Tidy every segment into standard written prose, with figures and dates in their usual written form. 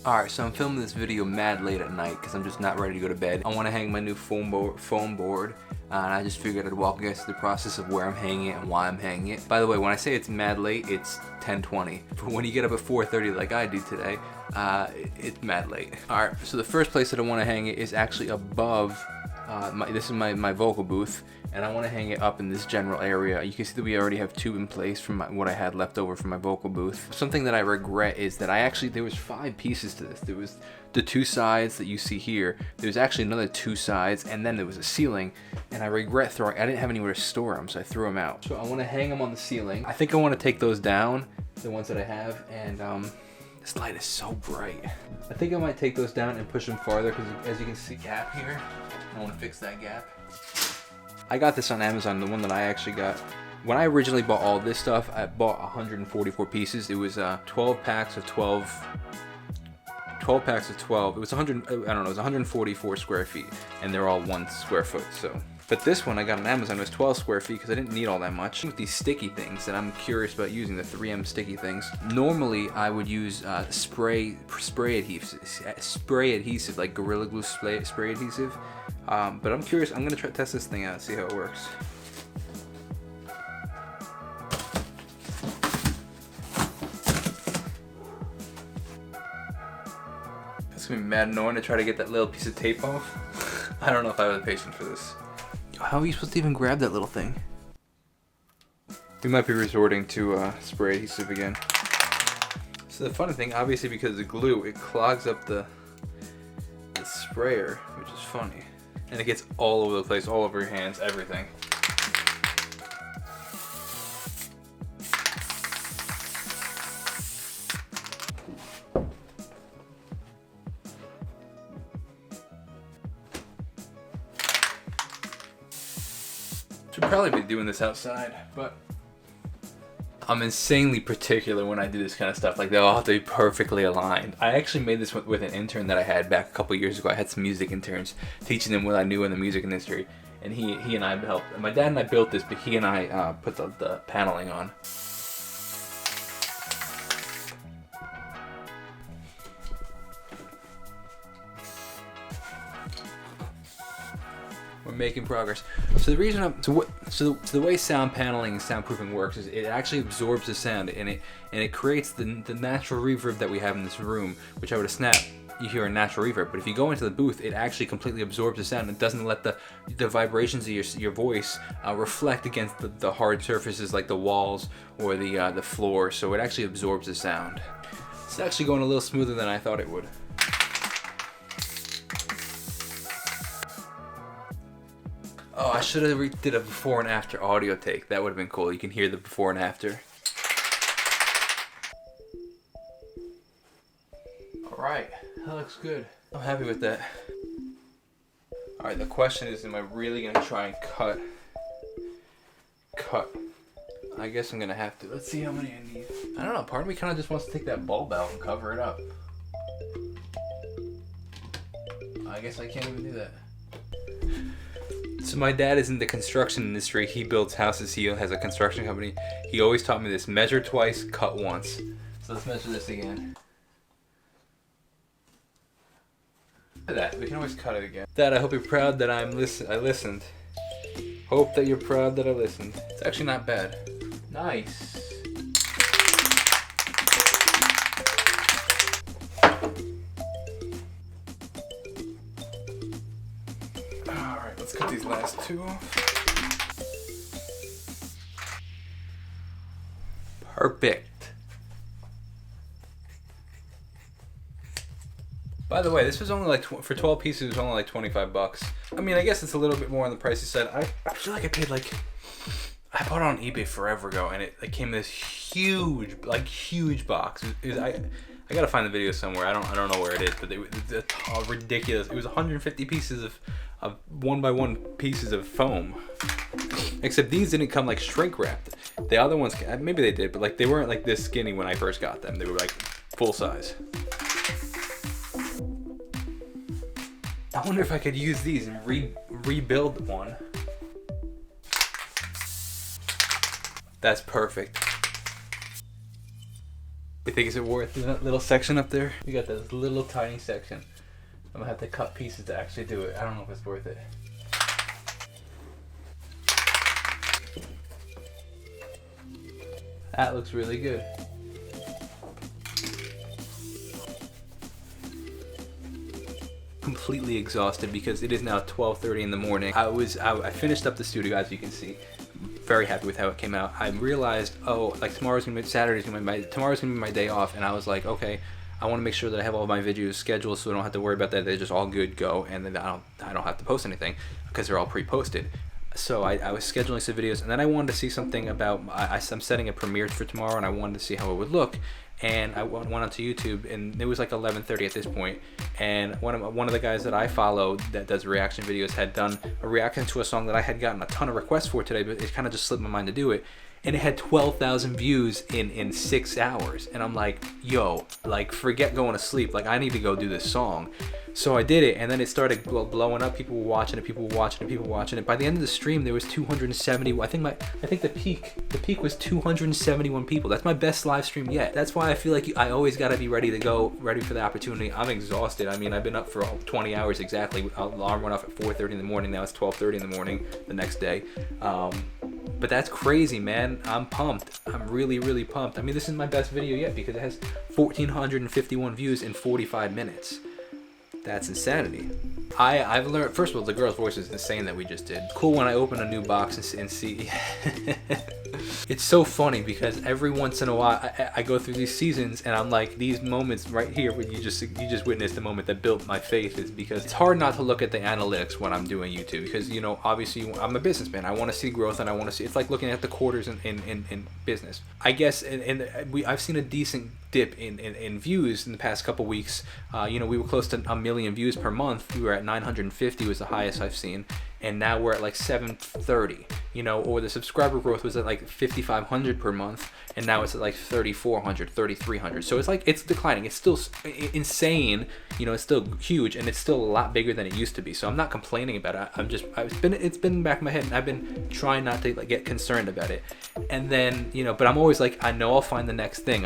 Alright, so I'm filming this video mad late at night because I'm just not ready to go to bed. I want to hang my new foam board, and I just figured I'd walk you guys through the process of where I'm hanging it and why I'm hanging it. By the way, when I say it's mad late, it's 10:20. But when you get up at 4:30 like I do today, it's mad late. Alright, so the first place that I want to hang it is actually above, this is my vocal booth, and I want to hang it up in this general area. You can see that we already have two in place from what I had left over from my vocal booth. Something that I regret is that there was 5 pieces to this. There was the 2 sides that you see here. There's actually another 2 sides, and then there was a ceiling, and I regret I didn't have anywhere to store them, so I threw them out. So I want to hang them on the ceiling. I think I want to take those down, the ones that I have, and this light is so bright. I think I might take those down and push them farther, because as you can see, gap here. I want to fix that gap. I got this on Amazon, the one that I actually got. When I originally bought all this stuff, I bought 144 pieces. It was 12 packs of 12. 12 packs of 12. It was 100. I don't know. It was 144 square feet, and they're all 1 square foot. So, but this one I got on Amazon. It was 12 square feet because I didn't need all that much. With these sticky things that I'm curious about using, the 3M sticky things. Normally, I would use spray adhesive like Gorilla Glue spray adhesive. But I'm curious. I'm gonna try to test this thing out, see how it works. It's gonna be mad annoying to try to get that little piece of tape off. I don't know if I have the patience for this. How are you supposed to even grab that little thing? We might be resorting to spray adhesive again. So the funny thing, obviously because of the glue, it clogs up the sprayer, which is funny. And it gets all over the place, all over your hands, everything. Should probably be doing this outside, but I'm insanely particular when I do this kind of stuff. Like, they'll all have to be perfectly aligned. I actually made this with an intern that I had back a couple years ago. I had some music interns, teaching them what I knew in the music industry, and he and I helped. My dad and I built this, but he and I put the paneling on. We're making progress. So the reason the way sound paneling and soundproofing works is it actually absorbs the sound, and it creates the natural reverb that we have in this room, which I would have snapped. You hear a natural reverb, but if you go into the booth, it actually completely absorbs the sound. It doesn't let the vibrations of your voice reflect against the hard surfaces like the walls or the floor. So it actually absorbs the sound. It's actually going a little smoother than I thought it would. Oh, I should have did a before and after audio take. That would have been cool. You can hear the before and after. Alright, that looks good. I'm happy with that. Alright, the question is, am I really going to try and cut? I guess I'm going to have to. Let's see how many I need. I don't know, part of me kind of just wants to take that bulb out and cover it up. I guess I can't even do that. So my dad is in the construction industry. He builds houses. He has a construction company. He always taught me this: measure twice, cut once. So let's measure this again. Look at that. We can always cut it again. Dad, I hope you're proud that I listened. Hope that you're proud that I listened. It's actually not bad. Nice. Let's cut these last 2 off. Perfect. By the way, this was only like for 12 pieces. It was only like $25. I mean, I guess it's a little bit more on the pricey side. I feel like I paid like, I bought it on eBay forever ago, and it came in this huge box. I gotta find the video somewhere. I don't know where it is, but it's ridiculous. It was 150 pieces of 1x1 pieces of foam. Except these didn't come like shrink wrapped. The other ones, maybe they did, but like they weren't like this skinny when I first got them. They were like full size. I wonder if I could use these and rebuild one. That's perfect. You think it's worth that little section up there? We got this little tiny section. I'm gonna have to cut pieces to actually do it. I don't know if it's worth it. That looks really good. Completely exhausted because it is now 12:30 in the morning. I finished up the studio, as you can see. Very happy with how it came out. I realized, oh, like tomorrow's gonna be my day off, and I was like, okay, I want to make sure that I have all my videos scheduled so I don't have to worry about that. They're just all good, go, and then I don't have to post anything because they're all pre-posted. So I was scheduling some videos, and then I wanted to see something about, I'm setting a premiere for tomorrow, and I wanted to see how it would look. And I went onto YouTube, and it was like 11:30 at this point, and one of the guys that I follow that does reaction videos had done a reaction to a song that I had gotten a ton of requests for today, but it kind of just slipped my mind to do it. And it had 12,000 views in 6 hours. And I'm like, yo, like, forget going to sleep. Like, I need to go do this song. So I did it, and then it started blowing up. People were watching it, people were watching it, people were watching it. By the end of the stream, there was 270. I think the peak was 271 people. That's my best live stream yet. That's why I feel like I always gotta be ready to go, ready for the opportunity. I'm exhausted. I mean, I've been up for 20 hours exactly. Alarm went off at 4:30 in the morning. Now it's 12:30 in the morning the next day. But that's crazy, man. I'm pumped. I'm really, really pumped. I mean, this is my best video yet because it has 1,451 views in 45 minutes. That's insanity. I've learned, first of all, the girl's voice is insane that we just did. Cool when I open a new box and see. It's so funny because every once in a while I go through these seasons and I'm like, these moments right here where you just witnessed the moment that built my faith, is because it's hard not to look at the analytics when I'm doing YouTube, because, you know, obviously I'm a businessman. I want to see growth, and I want to see, it's like looking at the quarters in business. I guess I've seen a decent dip in views in the past couple weeks. You know, we were close to 1 million views per month. We were at 950 was the highest I've seen, and now we're at like 730, you know, or the subscriber growth was at like 5,500 per month, and now it's at like 3,400, 3,300. So it's like, it's declining. It's still insane, you know, it's still huge, and it's still a lot bigger than it used to be. So I'm not complaining about it. It's been in the back of my head, and I've been trying not to like get concerned about it. And then, you know, but I'm always like, I know I'll find the next thing.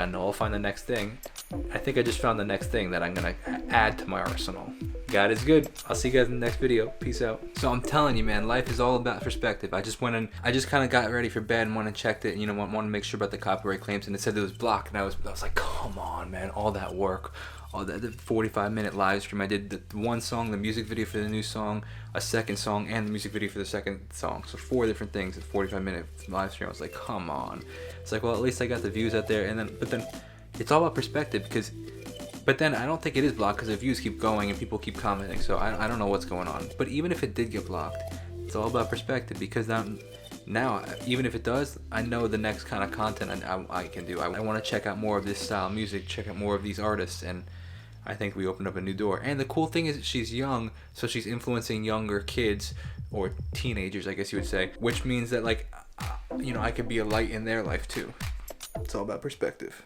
I think I just found the next thing that I'm gonna add to my arsenal. God is good. I'll see you guys in the next video. Peace out. So I'm telling you, man, life is all about perspective. I just kind of got ready for bed and went and checked it, and, you know, wanted to make sure about the copyright claims, and it said it was blocked, and I was like, come on, man, all that work, all that, the 45-minute live stream. I did the one song, the music video for the new song, a second song, and the music video for the second song. So 4 different things, a 45-minute live stream. I was like, come on. It's like, well, at least I got the views out there, but then it's all about perspective, but then I don't think it is blocked because the views keep going and people keep commenting, so I don't know what's going on. But even if it did get blocked, it's all about perspective, because now even if it does, I know the next kind of content I can do. I want to check out more of this style of music, check out more of these artists, and I think we opened up a new door. And the cool thing is she's young, so she's influencing younger kids, or teenagers, I guess you would say, which means that, like, you know, I could be a light in their life too. It's all about perspective.